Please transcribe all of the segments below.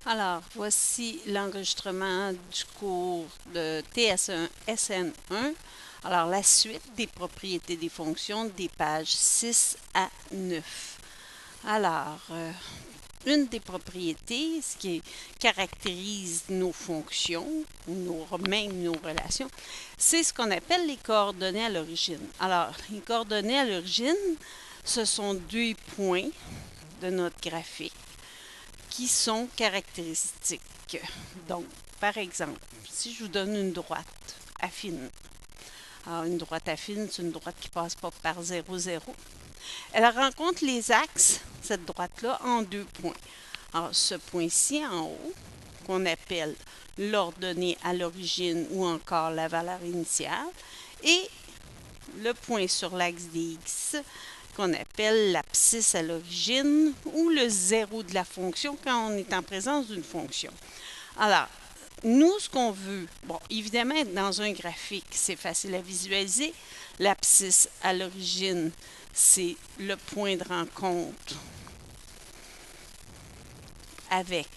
Alors, voici l'enregistrement du cours de TS1 SN1. Alors, la suite des propriétés des fonctions des pages 6 à 9. Alors, une des propriétés, ce qui caractérise nos fonctions, même nos relations, c'est ce qu'on appelle les coordonnées à l'origine. Alors, les coordonnées à l'origine, ce sont deux points de notre graphique qui sont caractéristiques. Donc, par exemple, si je vous donne une droite affine, alors une droite affine, c'est une droite qui ne passe pas par 0, 0. Elle rencontre les axes, cette droite-là, en deux points. Alors, ce point-ci en haut, qu'on appelle l'ordonnée à l'origine ou encore la valeur initiale, et le point sur l'axe des x, qu'on appelle l'abscisse à l'origine ou le zéro de la fonction quand on est en présence d'une fonction. Alors, nous, ce qu'on veut, bon, évidemment, dans un graphique, c'est facile à visualiser. L'abscisse à l'origine, c'est le point de rencontre avec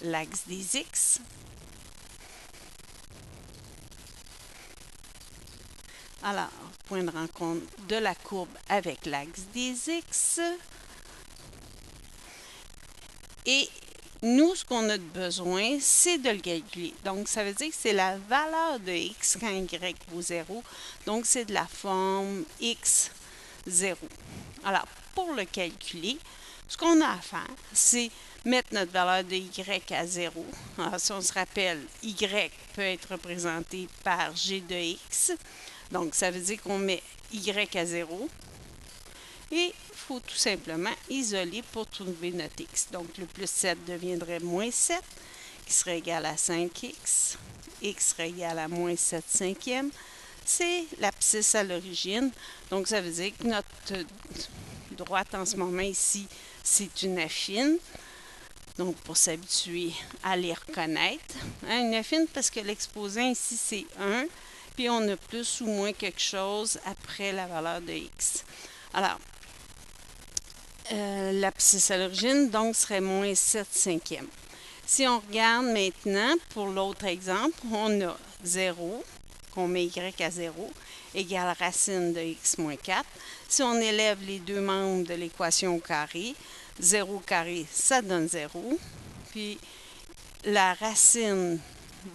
l'axe des x. Alors, point de rencontre de la courbe avec l'axe des x. Et nous, ce qu'on a besoin, c'est de le calculer. Donc, ça veut dire que c'est la valeur de x quand y vaut 0. Donc, c'est de la forme x 0. Alors, pour le calculer, ce qu'on a à faire, c'est mettre notre valeur de y à 0. Alors, si on se rappelle, y peut être représenté par g de x. Donc, ça veut dire qu'on met y à 0. Et il faut tout simplement isoler pour trouver notre x. Donc, le plus 7 deviendrait moins 7, qui serait égal à 5x. X serait égal à moins 7 cinquièmes. C'est l'abscisse à l'origine. Donc, ça veut dire que notre droite en ce moment ici, c'est une affine. Donc, pour s'habituer à les reconnaître. Une affine parce que l'exposant ici, c'est 1. Puis, on a plus ou moins quelque chose après la valeur de x. Alors, l'abscisse à l'origine, donc, serait moins 7 cinquièmes. Si on regarde maintenant, pour l'autre exemple, on a 0, qu'on met y à 0, égale racine de x moins 4. Si on élève les deux membres de l'équation au carré, 0 carré, ça donne 0. Puis, la racine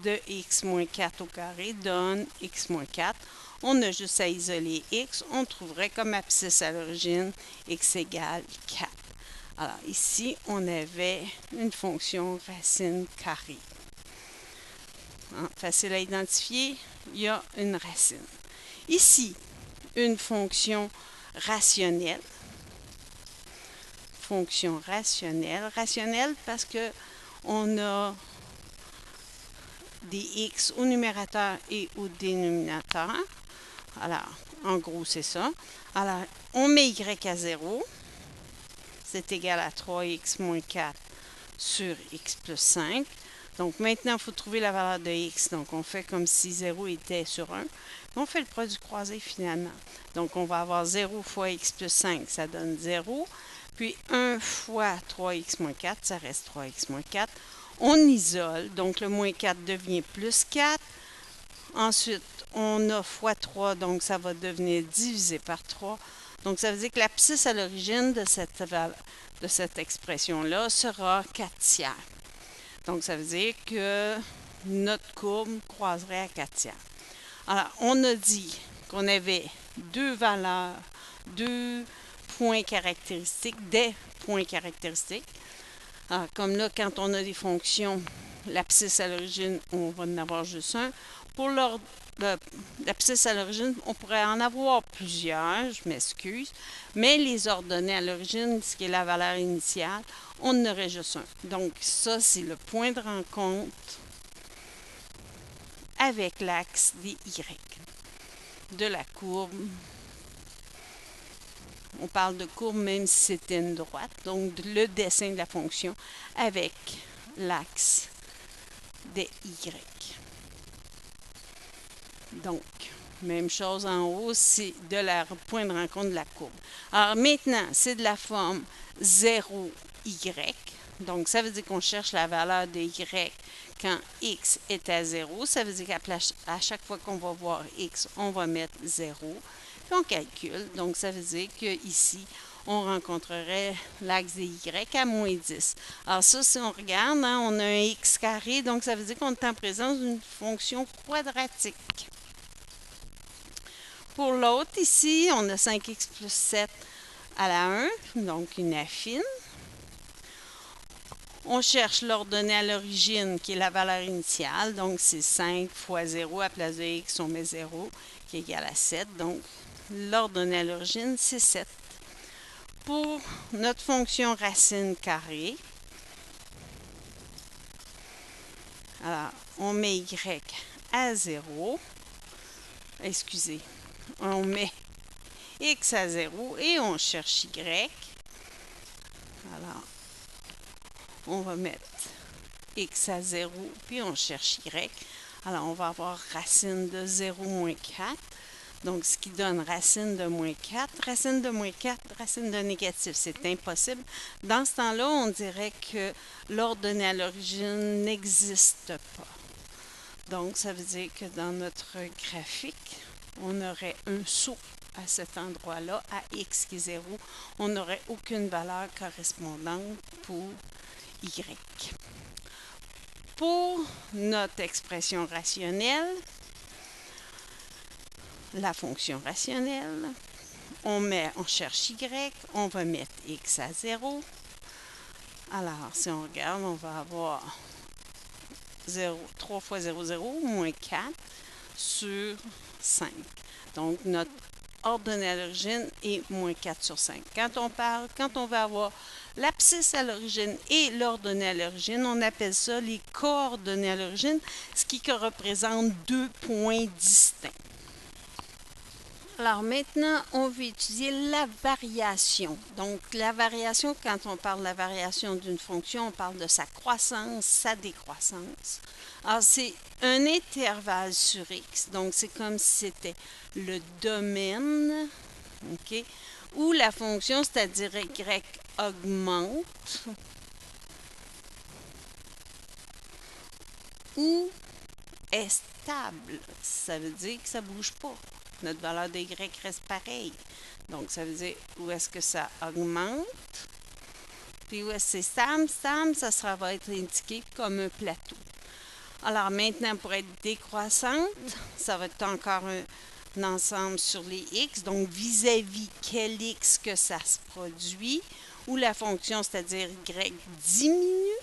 de x moins 4 au carré donne x moins 4. On a juste à isoler x, on trouverait comme abscisse à l'origine x égale 4. Alors ici, on avait une fonction racine carrée. Facile à identifier, il y a une racine. Ici, une fonction rationnelle. Fonction rationnelle. Rationnelle parce que on a des x au numérateur et au dénominateur. Alors, en gros, c'est ça. Alors, on met y à 0. C'est égal à 3x moins 4 sur x plus 5. Donc, maintenant, il faut trouver la valeur de x. Donc, on fait comme si 0 était sur 1. On fait le produit croisé finalement. Donc, on va avoir 0 fois x plus 5, ça donne 0. Puis, 1 fois 3x moins 4, ça reste 3x moins 4. On isole, donc le moins 4 devient plus 4. Ensuite, on a fois 3, donc ça va devenir divisé par 3. Donc, ça veut dire que l'abscisse à l'origine de cette expression-là sera 4 tiers. Donc, ça veut dire que notre courbe croiserait à 4 tiers. Alors, on a dit qu'on avait deux valeurs, deux points caractéristiques, des points caractéristiques. Alors, comme là, quand on a des fonctions, l'abscisse à l'origine, on va en avoir juste un. Pour l'abscisse à l'origine, on pourrait en avoir plusieurs, je m'excuse, mais les ordonnées à l'origine, ce qui est la valeur initiale, on en aurait juste un. Donc, ça, c'est le point de rencontre avec l'axe des y de la courbe. On parle de courbe même si c'était une droite, donc le dessin de la fonction avec l'axe des y. Donc, même chose en haut, c'est de la point de rencontre de la courbe. Alors maintenant, c'est de la forme 0y. Donc, ça veut dire qu'on cherche la valeur de y quand x est à 0. Ça veut dire qu'à chaque fois qu'on va voir x, on va mettre 0. Puis on calcule. Donc, ça veut dire qu'ici, on rencontrerait l'axe de y à moins 10. Alors ça, si on regarde, hein, on a un x carré, donc ça veut dire qu'on est en présence d'une fonction quadratique. Pour l'autre, ici, on a 5x plus 7 à la 1, donc une affine. On cherche l'ordonnée à l'origine, qui est la valeur initiale, donc c'est 5 fois 0, à la place de x, on met 0, qui est égal à 7. Donc, l'ordonnée à l'origine, c'est 7. Pour notre fonction racine carrée, alors, on met y à 0. Excusez, on met x à 0 et on cherche y. Alors, on va mettre x à 0, puis on cherche y. Alors, on va avoir racine de 0 moins 4. Donc, ce qui donne racine de moins 4. Racine de moins 4, racine de négatif, c'est impossible. Dans ce temps-là, on dirait que l'ordonnée à l'origine n'existe pas. Donc, ça veut dire que dans notre graphique, on aurait un saut à cet endroit-là, à x qui est 0. On n'aurait aucune valeur correspondante pour y. Pour notre expression rationnelle, la fonction rationnelle, on cherche y, on va mettre x à 0. Alors, si on regarde, on va avoir 3 fois 0, 0, moins 4 sur 5. Donc, notre ordonnée à l'origine est moins 4 sur 5. Quand on va avoir l'abscisse à l'origine et l'ordonnée à l'origine, on appelle ça les coordonnées à l'origine, ce qui représente 2 points distincts. Alors maintenant, on va étudier la variation. Donc la variation, quand on parle de la variation d'une fonction, on parle de sa croissance, sa décroissance. Alors c'est un intervalle sur x, donc c'est comme si c'était le domaine, ok, où la fonction, c'est-à-dire y, augmente ou est stable. Ça veut dire que ça ne bouge pas. Notre valeur de y reste pareille. Donc, ça veut dire où est-ce que ça augmente. Puis où est-ce que c'est stable? Stable, ça va être indiqué comme un plateau. Alors maintenant, pour être décroissante, ça va être encore un ensemble sur les x. Donc, vis-à-vis quel x que ça se produit, où la fonction, c'est-à-dire y, diminue,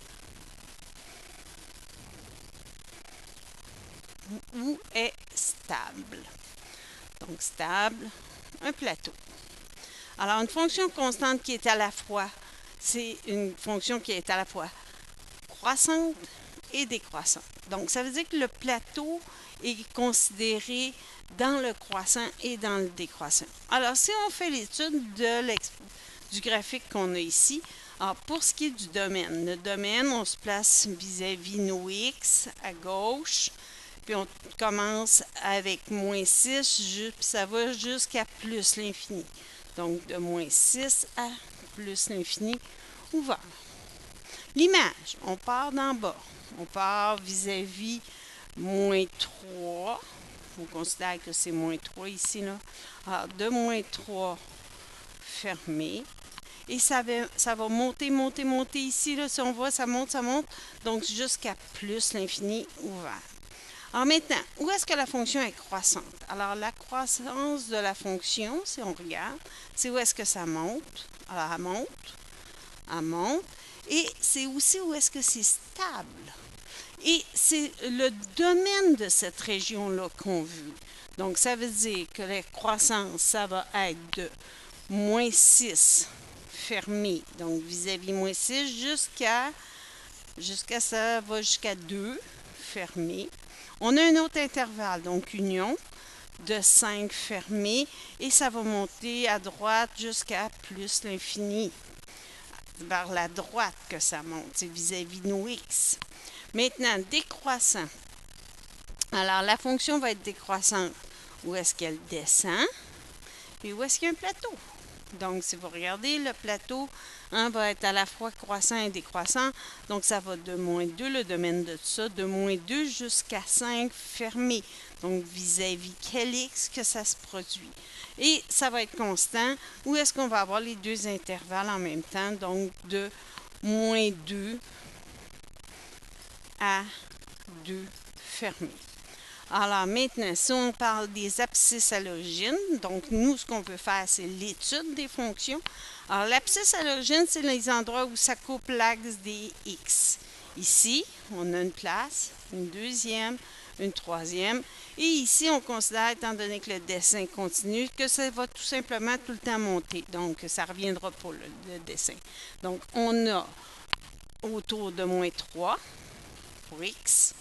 ou est stable. Donc, stable, un plateau. Alors, une fonction constante qui est à la fois, c'est une fonction qui est à la fois croissante et décroissante. Donc, ça veut dire que le plateau est considéré dans le croissant et dans le décroissant. Alors, si on fait l'étude du graphique qu'on a ici, alors pour ce qui est du domaine, le domaine, on se place vis-à-vis nos x à gauche. Puis on commence avec moins 6, puis ça va jusqu'à plus l'infini. Donc, de moins 6 à plus l'infini ouvert. L'image, on part d'en bas. On part vis-à-vis moins 3. On considère que c'est moins 3 ici, là. Alors, de moins 3 fermé. Et ça va monter, monter, monter ici, là. Si on voit, ça monte, donc jusqu'à plus l'infini ouvert. Alors maintenant, où est-ce que la fonction est croissante? Alors la croissance de la fonction, si on regarde, c'est où est-ce que ça monte. Alors elle monte, et c'est aussi où est-ce que c'est stable. Et c'est le domaine de cette région-là qu'on veut. Donc ça veut dire que la croissance, ça va être de moins 6 fermé, donc vis-à-vis moins 6 jusqu'à ça va jusqu'à 2 fermé. On a un autre intervalle, donc union, de 5 fermé, et ça va monter à droite jusqu'à plus l'infini. Vers la droite que ça monte, c'est vis-à-vis nos x. Maintenant, décroissant. Alors, la fonction va être décroissante. Où est-ce qu'elle descend? Puis où est-ce qu'il y a un plateau? Donc, si vous regardez, le plateau va être à la fois croissant et décroissant. Donc, ça va de moins 2, le domaine de ça, de moins 2 jusqu'à 5 fermé. Donc, vis-à-vis quel X que ça se produit. Et ça va être constant. Où est-ce qu'on va avoir les deux intervalles en même temps? Donc, de moins 2 à 2 fermé. Alors maintenant, si on parle des abscisses à l'origine, donc nous, ce qu'on peut faire, c'est l'étude des fonctions. Alors l'abscisse à l'origine, c'est les endroits où ça coupe l'axe des x. Ici, on a une place, une deuxième, une troisième. Et ici, on considère, étant donné que le dessin continue, que ça va tout simplement tout le temps monter. Donc, ça ne reviendra pas, le dessin. Donc, on a autour de moins 3 pour x.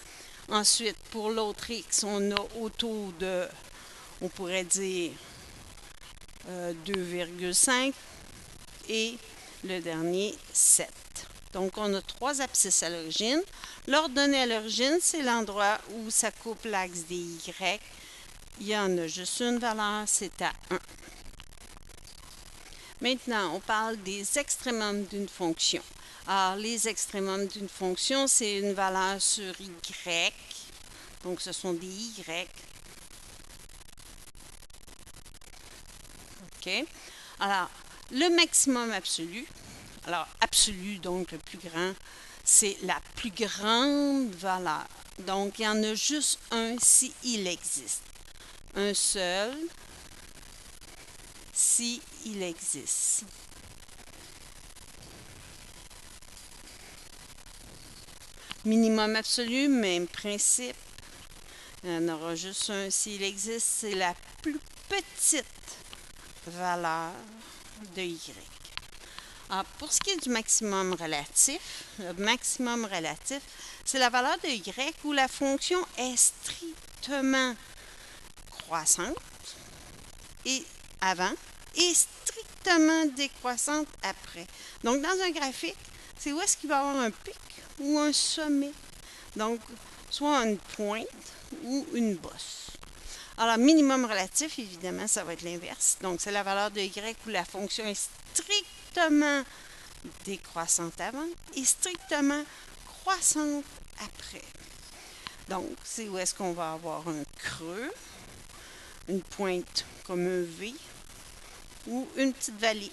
Ensuite, pour l'autre x, on a autour de, on pourrait dire, 2,5 et le dernier, 7. Donc, on a 3 abscisses à l'origine. L'ordonnée à l'origine, c'est l'endroit où ça coupe l'axe des y. Il y en a juste une valeur, c'est à 1. Maintenant, on parle des extrémums d'une fonction. Alors, les extrémums d'une fonction, c'est une valeur sur y. Donc, ce sont des y. OK? Alors, le maximum absolu. Alors, absolu, donc le plus grand, c'est la plus grande valeur. Donc, il y en a juste un s'il existe. Un seul s'il existe. Minimum absolu, même principe. Il y en aura juste un s'il existe. C'est la plus petite valeur de y. Alors, pour ce qui est du maximum relatif, le maximum relatif, c'est la valeur de y où la fonction est strictement croissante et avant et strictement décroissante après. Donc, dans un graphique, c'est où est-ce qu'il va y avoir un pic ou un sommet. Donc, soit une pointe ou une bosse. Alors, minimum relatif, évidemment, ça va être l'inverse. Donc, c'est la valeur de y où la fonction est strictement décroissante avant et strictement croissante après. Donc, c'est où est-ce qu'on va avoir un creux, une pointe comme un V ou une petite vallée.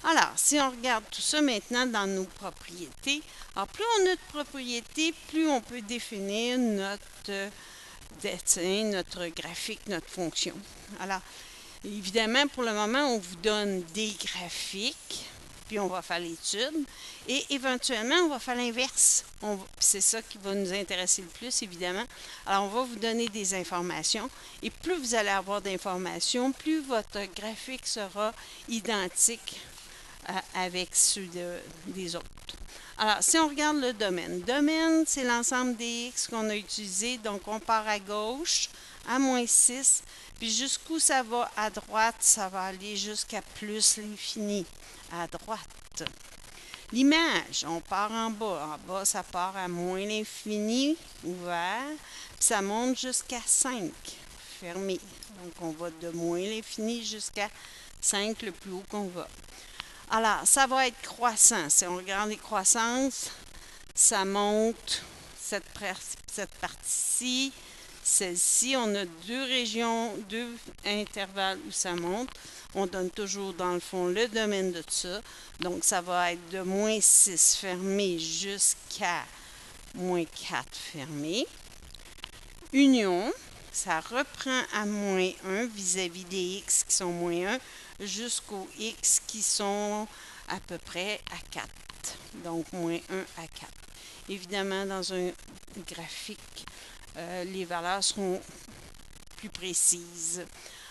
Alors, si on regarde tout ça maintenant dans nos propriétés, alors plus on a de propriétés, plus on peut définir notre dessin, notre graphique, notre fonction. Alors, évidemment, pour le moment, on vous donne des graphiques, puis on va faire l'étude, et éventuellement, on va faire l'inverse. C'est ça qui va nous intéresser le plus, évidemment. Alors, on va vous donner des informations, et plus vous allez avoir d'informations, plus votre graphique sera identique avec ceux des autres. Alors, si on regarde le domaine, c'est l'ensemble des x qu'on a utilisé. Donc, on part à gauche, à moins 6, puis jusqu'où ça va à droite, ça va aller jusqu'à plus l'infini, à droite. L'image, on part en bas. En bas, ça part à moins l'infini, ouvert, puis ça monte jusqu'à 5, fermé. Donc, on va de moins l'infini jusqu'à 5, le plus haut qu'on va. Alors, ça va être croissant. Si on regarde les croissances, ça monte cette partie-ci, celle-ci. On a deux régions, deux intervalles où ça monte. On donne toujours, dans le fond, le domaine de ça. Donc, ça va être de moins 6 fermé jusqu'à moins 4 fermé. Union, ça reprend à moins 1 vis-à-vis des x qui sont moins 1 jusqu'aux x qui sont à peu près à 4. Donc, moins 1 à 4. Évidemment, dans un graphique, les valeurs seront plus précises.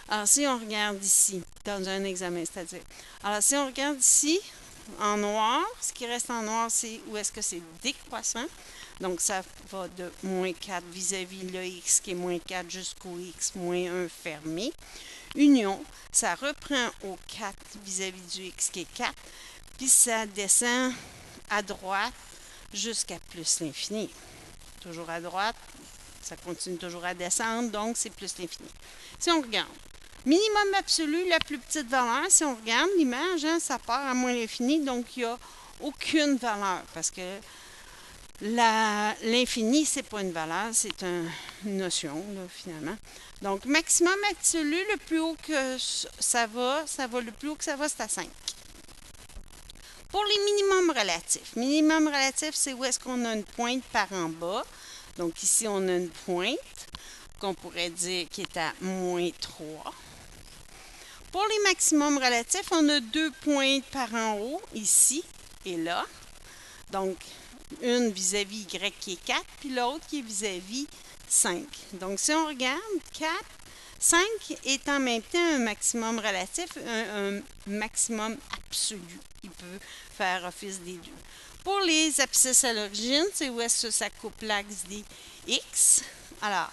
Alors, si on regarde ici, dans un examen, c'est-à-dire, alors si on regarde ici, en noir, ce qui reste en noir, c'est où est-ce que c'est décroissant. Donc, ça va de moins 4 vis-à-vis le x qui est moins 4 jusqu'au x moins 1 fermé. Union, ça reprend au 4 vis-à-vis du x qui est 4, puis ça descend à droite jusqu'à plus l'infini. Toujours à droite, ça continue toujours à descendre, donc c'est plus l'infini. Si on regarde Minimum absolu, la plus petite valeur, si on regarde l'image, hein, ça part à moins l'infini, donc il n'y a aucune valeur parce que l'infini, c'est pas une valeur, c'est une notion, là, finalement. Donc, maximum absolu, le plus haut que ça va le plus haut que ça va, c'est à 5. Pour les minimums relatifs, minimum relatif, c'est où est-ce qu'on a une pointe par en bas. Donc, ici, on a une pointe qu'on pourrait dire qui est à moins 3. Pour les maximums relatifs, on a 2 pointes par en haut, ici et là. Donc, une vis-à-vis y qui est 4, puis l'autre qui est vis-à-vis 5. Donc, si on regarde, 4, 5 est en même temps un maximum relatif, un maximum absolu. Il peut faire office des deux. Pour les abscisses à l'origine, c'est où est-ce que ça coupe l'axe des x. Alors,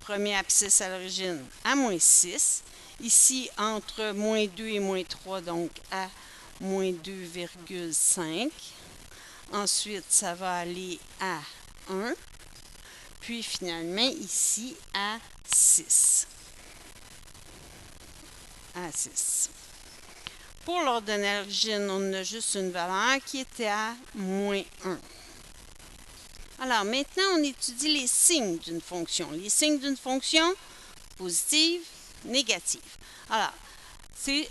premier abscisse à l'origine à moins 6. Ici, entre moins 2 et moins 3, donc à moins 2,5. Ensuite, ça va aller à 1. Puis finalement, ici, à 6. À 6. Pour l'ordonnée à l'origine, on a juste une valeur qui était à moins 1. Alors, maintenant, on étudie les signes d'une fonction. Les signes d'une fonction, positive, négative. Alors, c'est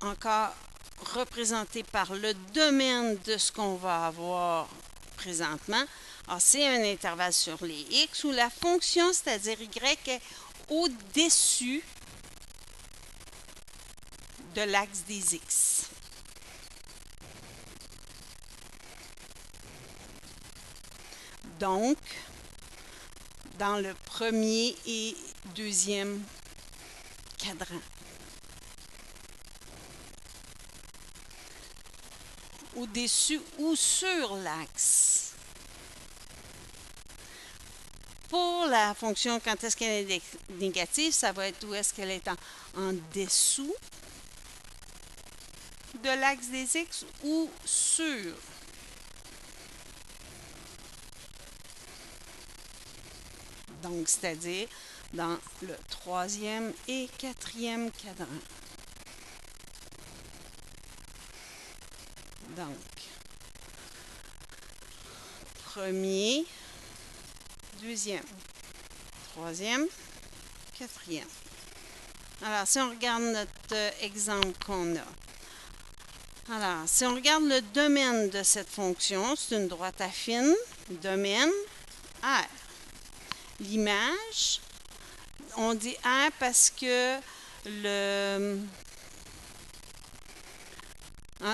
encore représenté par le domaine de ce qu'on va avoir présentement. Alors, c'est un intervalle sur les x où la fonction, c'est-à-dire y, est au-dessus de l'axe des x. Donc, dans le premier et deuxième cadran. Au-dessus ou sur l'axe. Pour la fonction, quand est-ce qu'elle est négative, ça va être où est-ce qu'elle est en dessous de l'axe des x ou sur. Donc, c'est-à-dire dans le troisième et quatrième cadran. Donc, premier, deuxième, troisième, quatrième. Alors, si on regarde notre exemple qu'on a. Alors, si on regarde le domaine de cette fonction, c'est une droite affine, domaine R. L'image, on dit R parce que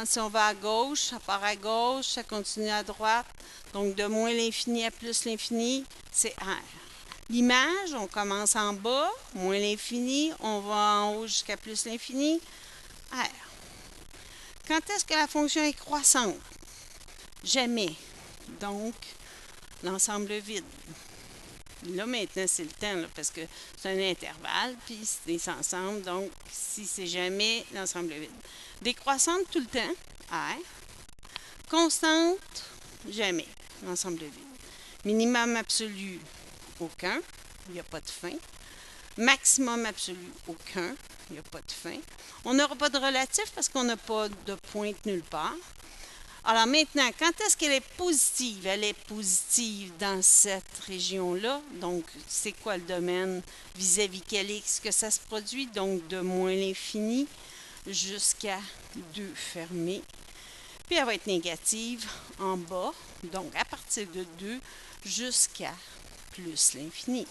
si on va à gauche, ça part à gauche, ça continue à droite. Donc, de moins l'infini à plus l'infini, c'est R. L'image, on commence en bas, moins l'infini, on va en haut jusqu'à plus l'infini, R. Quand est-ce que la fonction est croissante? Jamais. Donc, l'ensemble vide. Là, maintenant, c'est le temps, là, parce que c'est un intervalle, puis c'est des ensembles. Donc, si c'est jamais, l'ensemble vide. Décroissante tout le temps, R. Constante, jamais, l'ensemble vide. Minimum absolu, aucun, il n'y a pas de fin. Maximum absolu, aucun, il n'y a pas de fin. On n'aura pas de relatif parce qu'on n'a pas de pointe nulle part. Alors maintenant, quand est-ce qu'elle est positive? Elle est positive dans cette région-là. Donc, c'est quoi le domaine vis-à-vis quel x que ça se produit? Donc, de moins l'infini jusqu'à 2 fermé. Puis, elle va être négative en bas. Donc, à partir de 2 jusqu'à plus l'infini.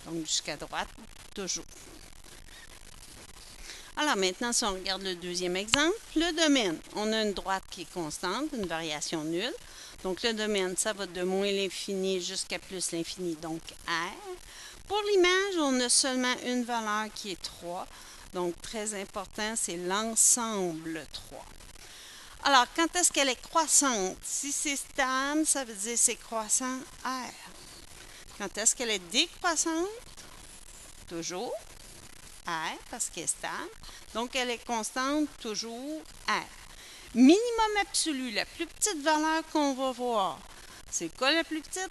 Donc, jusqu'à droite, toujours. Alors maintenant, si on regarde le deuxième exemple, le domaine. On a une droite qui est constante, une variation nulle. Donc le domaine, ça va de moins l'infini jusqu'à plus l'infini, donc R. Pour l'image, on a seulement une valeur qui est 3. Donc très important, c'est l'ensemble 3. Alors, quand est-ce qu'elle est croissante? Si c'est stable, ça veut dire c'est croissant R. Quand est-ce qu'elle est décroissante? Toujours R, parce qu'elle est stable. Donc, elle est constante, toujours R. Minimum absolu, la plus petite valeur qu'on va voir. C'est quoi la plus petite?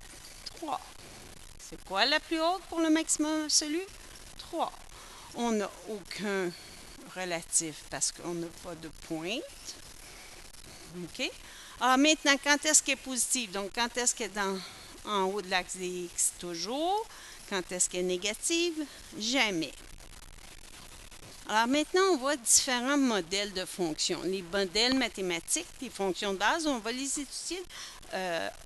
3. C'est quoi la plus haute pour le maximum absolu? 3. On n'a aucun relatif parce qu'on n'a pas de pointe. OK? Alors maintenant, quand est-ce qu'elle est positive? Donc, quand est-ce qu'elle est en haut de l'axe des X? Toujours. Quand est-ce qu'elle est négative? Jamais. Alors maintenant, on voit différents modèles de fonctions. Les modèles mathématiques, les fonctions de base, on va les étudier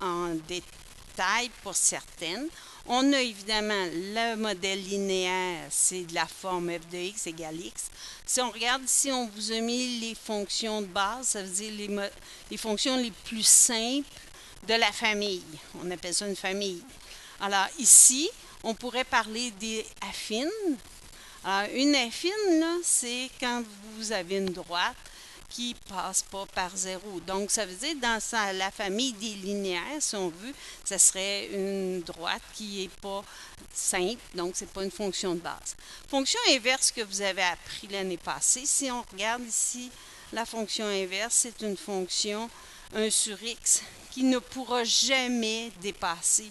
en détail pour certaines. On a évidemment le modèle linéaire, c'est de la forme f de x égale x. Si on regarde ici, on vous a mis les fonctions de base, ça veut dire les fonctions les plus simples de la famille. On appelle ça une famille. Alors ici, on pourrait parler des affines. Alors, une affine, c'est quand vous avez une droite qui ne passe pas par 0. Donc, ça veut dire dans la famille des linéaires, si on veut, ça serait une droite qui n'est pas simple, donc ce n'est pas une fonction de base. Fonction inverse que vous avez appris l'année passée, si on regarde ici, la fonction inverse, c'est une fonction 1 sur x qui ne pourra jamais dépasser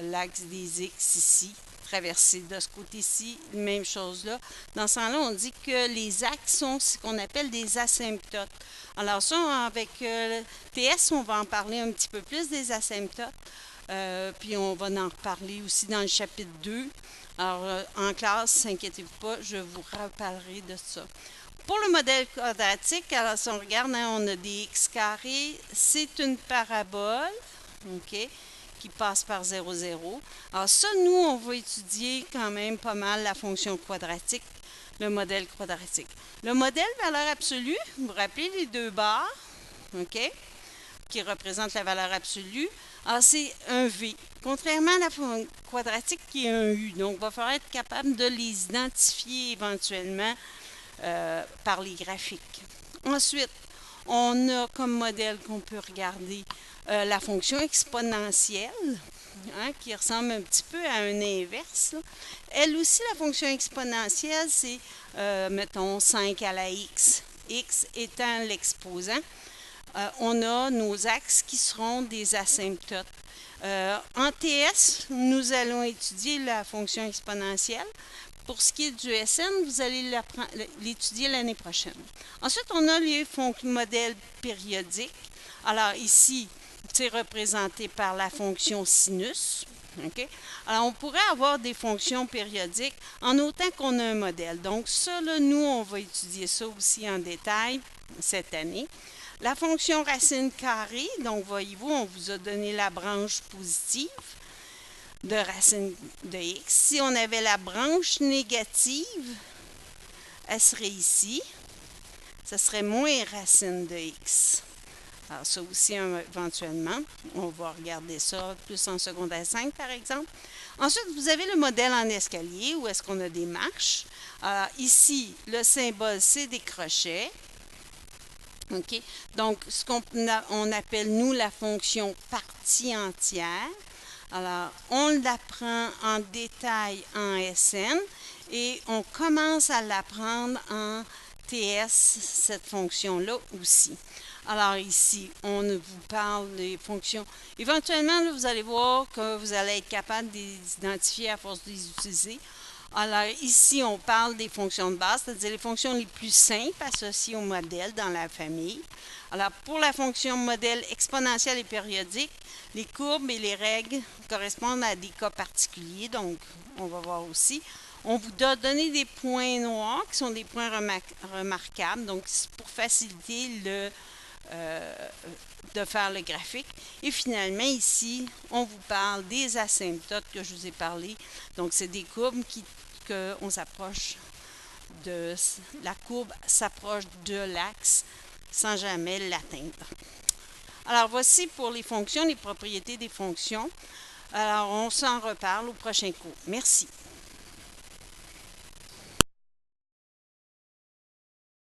l'axe des x ici, traversé de ce côté-ci, même chose là. Dans ce sens-là, on dit que les axes sont ce qu'on appelle des asymptotes. Alors ça, avec TS, on va en parler un petit peu plus des asymptotes. Puis on va en reparler aussi dans le chapitre 2. Alors en classe, ne s'inquiétez-vous pas, je vous reparlerai de ça. Pour le modèle quadratique, alors si on regarde, hein, on a des x carrés, c'est une parabole, OK, qui passe par 0, 0. Alors ça, nous, on va étudier quand même pas mal la fonction quadratique, le modèle quadratique. Le modèle valeur absolue, vous vous rappelez les deux barres, OK, qui représentent la valeur absolue. Alors c'est un V, contrairement à la fonction quadratique qui est un U. Donc, il va falloir être capable de les identifier éventuellement par les graphiques. Ensuite, on a comme modèle qu'on peut regarder la fonction exponentielle, hein, qui ressemble un petit peu à un inverse. Là. Elle aussi, la fonction exponentielle, c'est, mettons, 5 à la x, x étant l'exposant. On a nos axes qui seront des asymptotes. En TS, nous allons étudier la fonction exponentielle. Pour ce qui est du SN, vous allez l'étudier l'année prochaine. Ensuite, on a les modèles périodiques. Alors ici, c'est représenté par la fonction sinus. Okay? Alors, on pourrait avoir des fonctions périodiques en autant qu'on a un modèle. Donc, ça, là, nous, on va étudier ça aussi en détail cette année. La fonction racine carrée, donc voyez-vous, on vous a donné la branche positive de racine de x. Si on avait la branche négative, elle serait ici. Ça serait moins racine de x. Alors ça aussi, éventuellement, on va regarder ça plus en secondaire 5, par exemple. Ensuite, vous avez le modèle en escalier, où est-ce qu'on a des marches. Alors ici, le symbole, c'est des crochets. OK? Donc, ce qu'on appelle, nous, la fonction partie entière. Alors, on l'apprend en détail en SN et on commence à l'apprendre en TS, cette fonction-là aussi. Alors ici, on vous parle des fonctions. Éventuellement, là, vous allez voir que vous allez être capable de les identifier à force de les utiliser. Alors ici, on parle des fonctions de base, c'est-à-dire les fonctions les plus simples associées au modèle dans la famille. Alors pour la fonction modèle exponentielle et périodique, les courbes et les règles correspondent à des cas particuliers, donc on va voir aussi. On vous a donné des points noirs qui sont des points remarquables, donc c'est pour faciliter de faire le graphique. Et finalement, ici, on vous parle des asymptotes que je vous ai parlé. Donc, c'est des courbes qu'on s'approche de... La courbe s'approche de l'axe sans jamais l'atteindre. Alors, voici pour les fonctions, les propriétés des fonctions. Alors, on s'en reparle au prochain cours. Merci.